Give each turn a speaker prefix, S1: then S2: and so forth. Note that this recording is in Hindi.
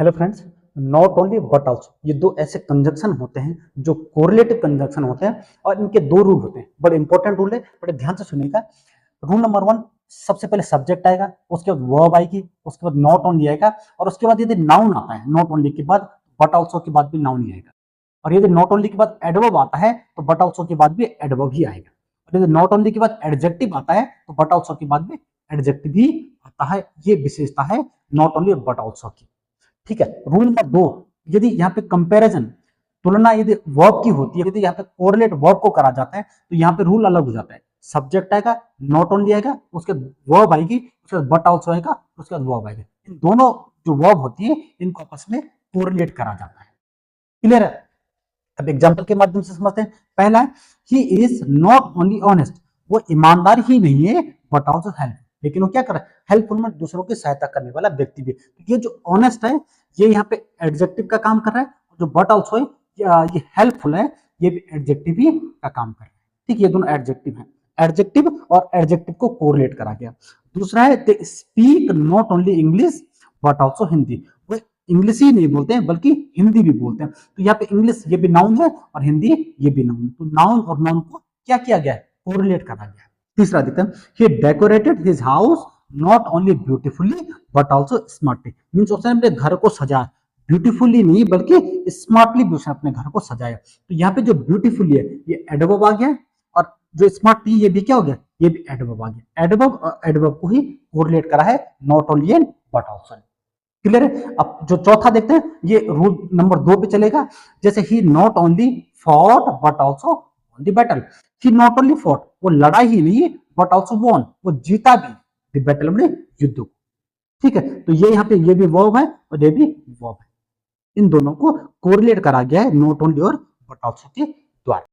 S1: Hello friends, not only but also ये दो ऐसे कंजक्शन होते हैं जो कोरिलेटिव कंजक्शन होते हैं और इनके दो रूल होते हैं। बड़े इंपॉर्टेंट रूल है, बड़े ध्यान से सुनिएगा। रूल नंबर वन, सबसे पहले सब्जेक्ट आएगा, उसके बाद वर्ब आएगी, उसके बाद नॉट ओनली आएगा और उसके बाद यदि नाउन आता है नॉट ओनली के बाद बट आल्सो के बाद भी नाउन ही आएगा। और यदि नॉट ओनली के बाद एडवर्ब आता है तो बट आल्सो के बाद भी एडवर्ब ही आएगा। और यदि नॉट ओनली के बाद एडजेक्टिव आता है तो बट आल्सो के बाद भी एडजेक्टिव ही आता है। ये विशेषता है नॉट ओनली बट आल्सो की। ठीक है। रूल नंबर दो, यदि यहाँ पे कंपैरिजन तुलना यदि वर्ब की होती है, यदि यहाँ पे कोरिलेट वर्ब को करा जाता है तो यहाँ पे रूल अलग हो जाता है। सब्जेक्ट आएगा, नॉट ओनली आएगा, उसके वर्ब आएगी, उसके बाद बट आल्सो आएगा, उसके बाद वर्ब आएगा। इन दोनों जो वर्ब होती है इनको आपस में कोरिलेट करा जाता है। क्लियर है? अब एग्जाम्पल के माध्यम से समझते हैं। पहला है, he is not only honest, वो ईमानदार ही नहीं है बट आल्सो हेल्प, लेकिन वो क्या कर रहा है, हेल्पफुल में दूसरों की सहायता करने वाला व्यक्ति भी। तो ये जो ऑनेस्ट है ये यहाँ पे एडजेक्टिव का काम कर रहा है, जो बट आल्सो है ये हेल्पफुल है, ये भी एडजेक्टिव ही का काम कर रहा है। ठीक, ये दोनों एडजेक्टिव है। एडजेक्टिव और एडजेक्टिव को कोरिलेट करा गया। दूसरा है, they speak not only English but also Hindi, वो इंग्लिश ही नहीं बोलते हैं बल्कि हिंदी भी बोलते हैं। तो यहाँ पे इंग्लिश ये भी नाउन है और हिंदी ये भी नाउन है। तो नाउन और नाउन को क्या किया गया है, कोरिलेट करा गया है। तीसरा देखते हैं, he decorated his house not only beautifully but also smartly, means उसने अपने घर को सजाया, ब्यूटीफुली नहीं बल्कि स्मार्टली भी उसने अपने घर को सजाया। तो यहाँ पे जो ब्यूटीफुली है ये एडवर्ब आ गया और जो स्मार्टली ये भी क्या हो गया, ये भी एडवर्ब आ गया। एडवर्ब और एडवर्ब को ही कोरिलेट करा है not only and but also. Clear है? अब जो चौथा देखते हैं, ये रूल नंबर 2 पे चलेगा। जैसे he not only fought but also won the battle, he not only fought, वो लड़ा ही नहीं बट आल्सो वॉन, वो जीता भी द बैटल में युद्ध को। ठीक है, तो ये यहाँ पे ये भी वर्ब है और ये भी वर्ब है। इन दोनों को कोरिलेट करा गया है नॉट ओनली और बट आल्सो के द्वारा।